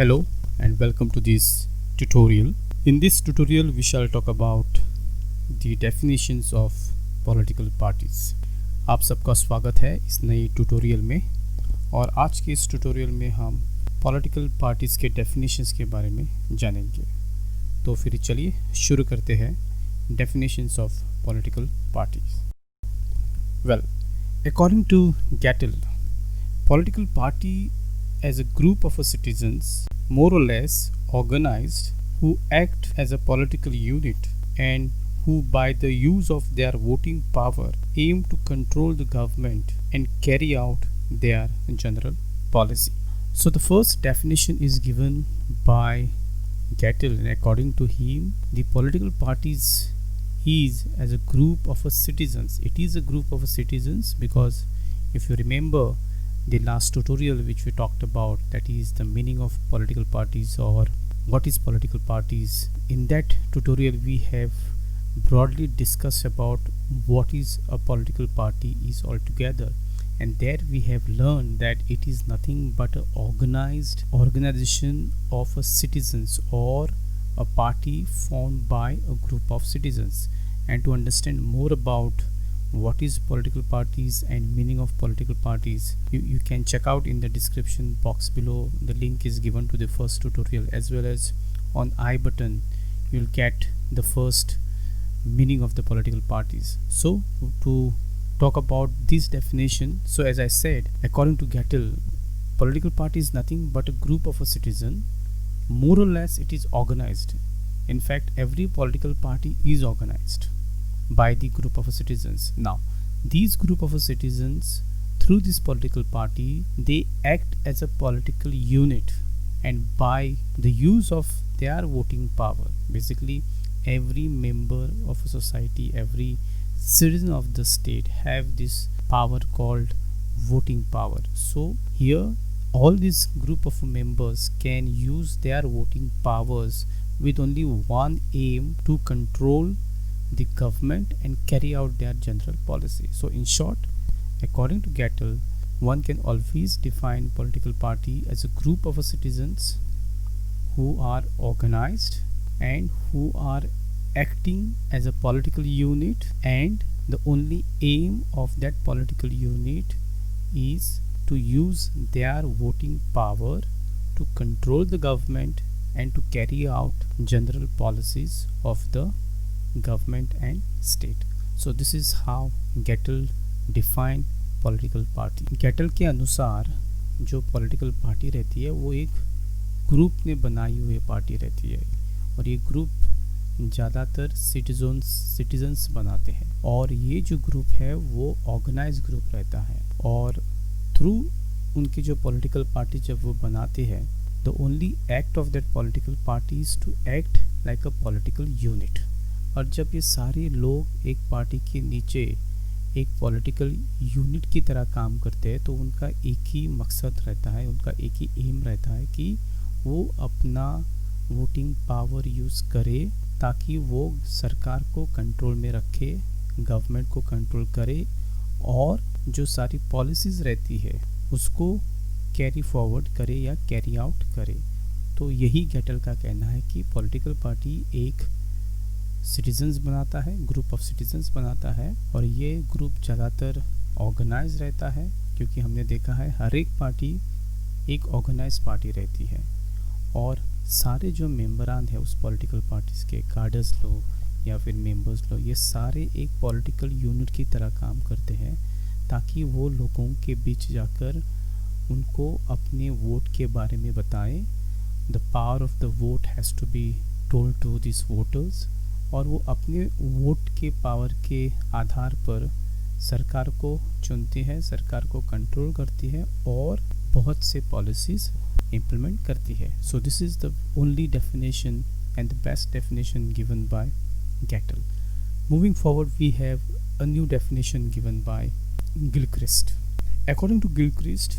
Hello and welcome to this tutorial. In this tutorial we shall talk about the definitions of political parties. आप सबका स्वागत है इस नई ट्यूटोरियल में और आज के इस ट्यूटोरियल में हम पॉलिटिकल पार्टीज के डेफिनेशंस के बारे में जानेंगे। तो फिर चलिए शुरू करते हैं definitions of political parties. Well, according to Gettell, political party as a group of citizens more or less organized who act as a political unit and who by the use of their voting power aim to control the government and carry out their general policy. So the first definition is given by Gattel, and according to him the political parties is as a group of citizens. It is a group of citizens because if you remember the last tutorial which we talked about, that is the meaning of political parties or what is political parties. In that tutorial we have broadly discussed about what is a political party is altogether, and there we have learned that it is nothing but an organized organization of citizens or a party formed by a group of citizens. And to understand more about what is political parties and meaning of political parties, you can check out in the description box below. The link is given to the first tutorial, as well as on I button you'll get the first meaning of the political parties. So to talk about this definition, so as I said, according to Gattel, political party is nothing but a group of a citizen. More or less it is organized. In fact, every political party is organized by the group of citizens. Now these group of citizens, through this political party, they act as a political unit, and by the use of their voting power, basically every member of a society, every citizen of the state have this power called voting power. So here all this group of members can use their voting powers with only one aim: to control the government and carry out their general policy. So in short, according to Gattel, one can always define political party as a group of citizens who are organized and who are acting as a political unit, and the only aim of that political unit is to use their voting power to control the government and to carry out general policies of the government and state. So this is how Gattel define political party. Gattel के अनुसार जो political party रहती है वो एक group ने बनाई हुई पार्टी रहती है, और ये ग्रुप ज़्यादातर सिटीजन्स बनाते हैं, और ये जो ग्रुप है वो ऑर्गेनाइज ग्रुप रहता है, और थ्रू उनकी जो पॉलिटिकल पार्टी जब वो बनाते हैं, the only act of that political party is to act like a political unit. और जब ये सारे लोग एक पार्टी के नीचे एक पॉलिटिकल यूनिट की तरह काम करते हैं, तो उनका एक ही मकसद रहता है, उनका एक ही एम रहता है कि वो अपना वोटिंग पावर यूज़ करे ताकि वो सरकार को कंट्रोल में रखे, गवर्नमेंट को कंट्रोल करे, और जो सारी पॉलिसीज़ रहती है उसको कैरी फॉरवर्ड करे या कैरी आउट करे। तो यही गैटल का कहना है कि पॉलिटिकल पार्टी एक सिटीजन्स बनाता है, ग्रुप ऑफ सिटीजन्स बनाता है, और ये ग्रुप ज़्यादातर ऑर्गेनाइज रहता है, क्योंकि हमने देखा है हर एक पार्टी एक ऑर्गेनाइज पार्टी रहती है, और सारे जो मेंबरान हैं उस पॉलिटिकल पार्टीज़ के, कार्डर्स लो या फिर मेंबर्स लो, ये सारे एक पॉलिटिकल यूनिट की तरह काम करते हैं ताकि वो लोगों के बीच जाकर उनको अपने वोट के बारे में बताएं। The power of the vote has to be told to this voters, और वो अपने वोट के पावर के आधार पर सरकार को चुनती है, सरकार को कंट्रोल करती है, और बहुत से पॉलिसीज़ इम्प्लीमेंट करती है। So this is the only definition and the best definition given by Gettell. Moving forward, we have a new definition given by Gilchrist. According to Gilchrist,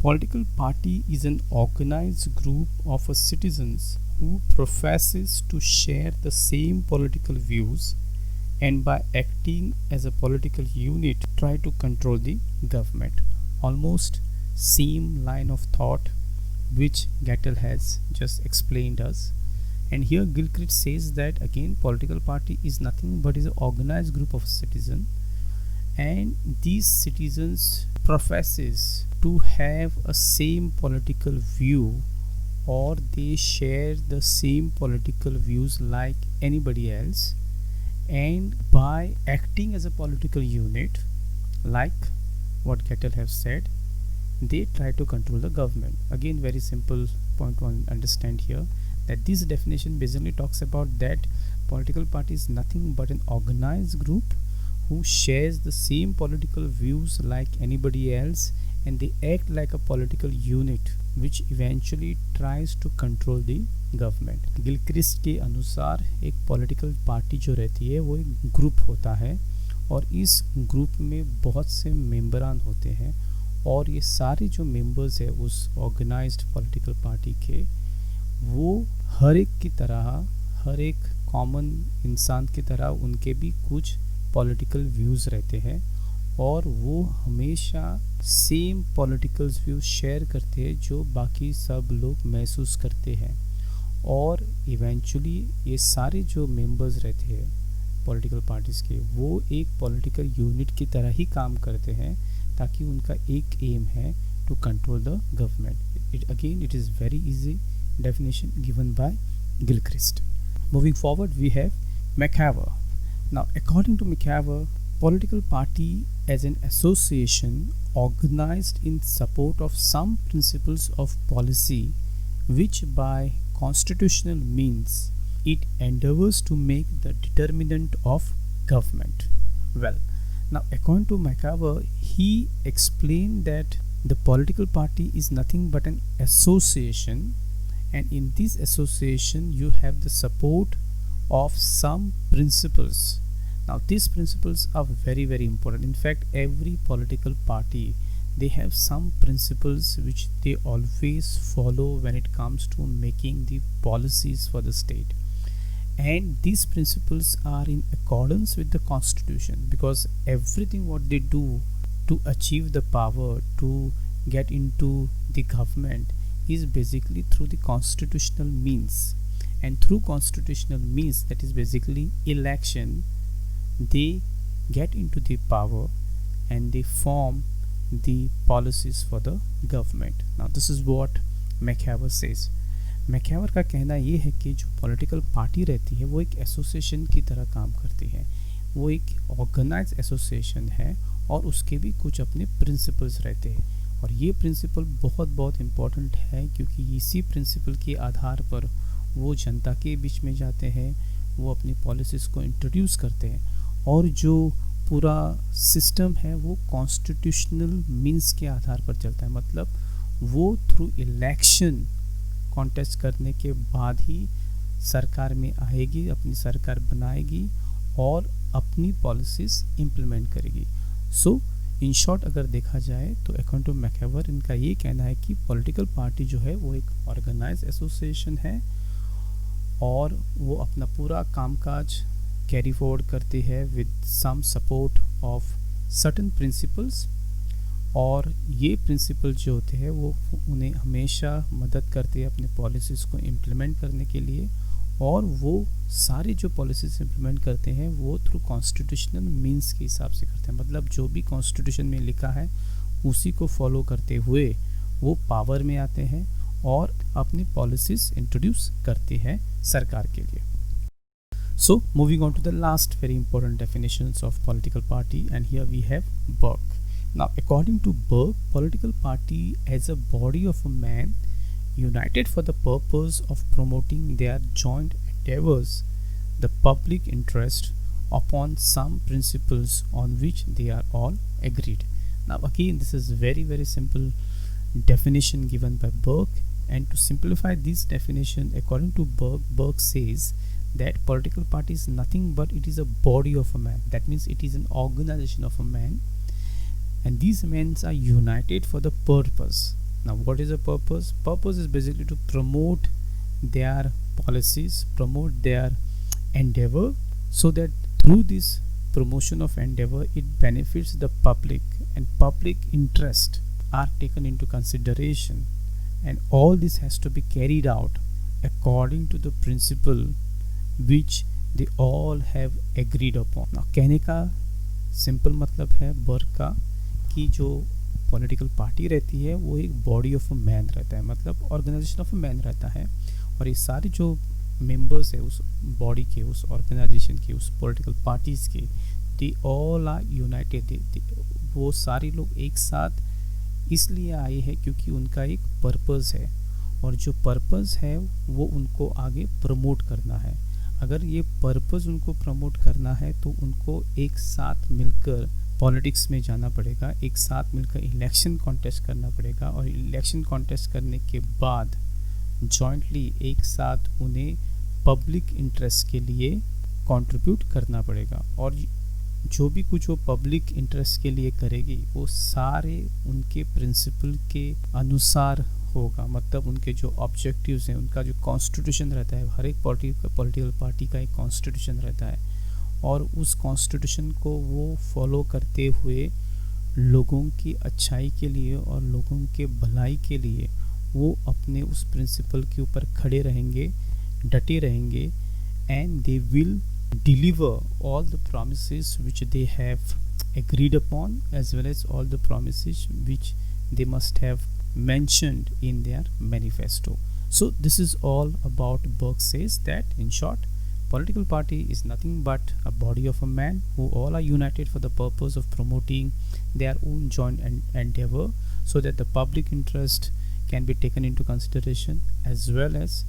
political party is an organized group of citizens who professes to share the same political views, and by acting as a political unit try to control the government. Almost same line of thought which Gattel has just explained us. And here Gilchrist says that again political party is nothing but is an organized group of citizens, and these citizens professes to have a same political view, or they share the same political views like anybody else, and by acting as a political unit like what Gattel have said, they try to control the government. Again, very simple point to understand here, that this definition basically talks about that political party is nothing but an organized group who shares the same political views like anybody else, and they act like a political unit which eventually tries to control the government. Gilchrist के अनुसार एक political party जो रहती है वो एक group होता है, और इस ग्रुप में बहुत से मेंबरान होते हैं, और ये सारे जो मेंबर्स है उस ऑर्गेनाइज्ड पॉलिटिकल पार्टी के, वो हर एक की तरह, हर एक कॉमन इंसान की तरह उनके भी कुछ पॉलिटिकल व्यूज़ रहते हैं, और वो हमेशा सेम पॉलिटिकल व्यूज शेयर करते हैं जो बाकी सब लोग महसूस करते हैं, और इवेंचुअली ये सारे जो मेंबर्स रहते हैं पॉलिटिकल पार्टीज़ के, वो एक पॉलिटिकल यूनिट की तरह ही काम करते हैं, ताकि उनका एक एम है to control the government. It is very easy definition given by Gilchrist. Moving forward, we have McCaver. Now, according to McCaver, political party as an association organized in support of some principles of policy which by constitutional means it endeavors to make the determinant of government. Well, now according to McCaver, he explained that the political party is nothing but an association, and in this association you have the support of some principles. Now these principles are very very important. In fact, every political party, they have some principles which they always follow when it comes to making the policies for the state, and these principles are in accordance with the constitution, because everything what they do to achieve the power, to get into the government, is basically through the constitutional means, and through constitutional means, that is basically election, they get into the power and they form the policies for the government. Now this is what McCaver says. McCaver का कहना ये है कि जो political party रहती है वो एक एसोसिएशन की तरह काम करती है, वो एक ऑर्गेनाइज एसोसिएशन है, और उसके भी कुछ अपने प्रिंसिपल्स रहते हैं, और ये प्रिंसिपल बहुत बहुत इम्पोर्टेंट है, क्योंकि इसी प्रिंसिपल के आधार पर वो जनता के बीच में जाते हैं, वो अपनी पॉलिसीज़ को इंट्रोड्यूस करते हैं, और जो पूरा सिस्टम है वो कॉन्स्टिट्यूशनल मींस के आधार पर चलता है. मतलब वो थ्रू इलेक्शन कॉन्टेस्ट करने के बाद ही सरकार में आएगी, अपनी सरकार बनाएगी और अपनी पॉलिसीज़ इम्प्लीमेंट करेगी. सो इन शॉर्ट अगर देखा जाए तो अकॉर्डिंग टू मैकएवर, इनका ये कहना है कि पॉलिटिकल पार्टी जो है वो एक ऑर्गेनाइज एसोसिएशन है, और वो अपना पूरा कामकाज कैरी फॉरवर्ड करती है with some support of certain principles, और ये प्रिंसिपल जो होते हैं वो उन्हें हमेशा मदद करते हैं अपने पॉलिसीज़ को इम्प्लीमेंट करने के लिए, और वो सारी जो पॉलिसीज़ इम्प्लीमेंट करते हैं वो थ्रू कॉन्स्टिट्यूशनल मींस के हिसाब से करते हैं. मतलब जो भी कॉन्स्टिट्यूशन में लिखा है उसी को फॉलो करते हुए वो पावर में आते हैं और अपनी पॉलिसीज़ इंट्रोड्यूस करते हैं सरकार के लिए. So moving on to the last very important definitions of political party, and here we have Burke. Now according to Burke, political party as a body of a man united for the purpose of promoting their joint endeavors, the public interest, upon some principles on which they are all agreed. Now again, this is very very simple definition given by Burke, and to simplify this definition, according to Burke, Burke says that political party is nothing but it is a body of a man. That means it is an organization of a man, and these men are united for the purpose. Now what is the purpose? Purpose is basically to promote their policies, promote their endeavor, so that through this promotion of endeavor it benefits the public, and public interest are taken into consideration, and all this has to be carried out according to the principle which they all have agreed upon. Now कहने का simple मतलब है बर्ग का कि जो political party रहती है वो एक बॉडी ऑफ अ मैन रहता है, मतलब ऑर्गेनाइजेशन ऑफ अ मैन रहता है, और ये सारे जो मेंबर्स है उस बॉडी के, उस ऑर्गेनाइजेशन के, उस पॉलिटिकल पार्टीज़ के, दे ऑल आर यूनाइटेड। वो सारे लोग एक साथ इसलिए आए हैं क्योंकि उनका एक पर्पस है, और जो पर्पस है वो उनको आगे प्रमोट करना है। अगर ये पर्पस उनको प्रमोट करना है तो उनको एक साथ मिलकर पॉलिटिक्स में जाना पड़ेगा, एक साथ मिलकर इलेक्शन कॉन्टेस्ट करना पड़ेगा, और इलेक्शन कॉन्टेस्ट करने के बाद जॉइंटली एक साथ उन्हें पब्लिक इंटरेस्ट के लिए कंट्रीब्यूट करना पड़ेगा। और जो भी कुछ वो पब्लिक इंटरेस्ट के लिए करेगी वो सारे उनके प्रिंसिपल के अनुसार होगा, मतलब उनके जो ऑब्जेक्टिव्स हैं, उनका जो कॉन्स्टिट्यूशन रहता है, हर एक पॉलिटिकल पार्टी का एक कॉन्स्टिट्यूशन रहता है, और उस कॉन्स्टिट्यूशन को वो फॉलो करते हुए लोगों की अच्छाई के लिए और लोगों के भलाई के लिए वो अपने उस प्रिंसिपल के ऊपर खड़े रहेंगे, डटे रहेंगे, and they will deliver all the promises which they have agreed upon, as well as all the promises which they must have mentioned in their manifesto. So this is all about Burke says that, in short, political party is nothing but a body of a man who all are united for the purpose of promoting their own joint endeavor, so that the public interest can be taken into consideration, as well as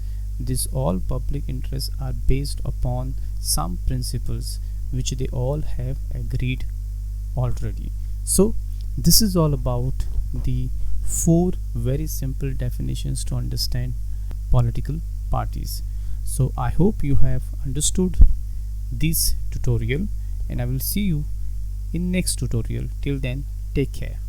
this all public interests are based upon some principles which they all have agreed already. So this is all about the 4 very simple definitions to understand political parties. So I hope you have understood this tutorial, and I will see you in next tutorial. Till then, take care.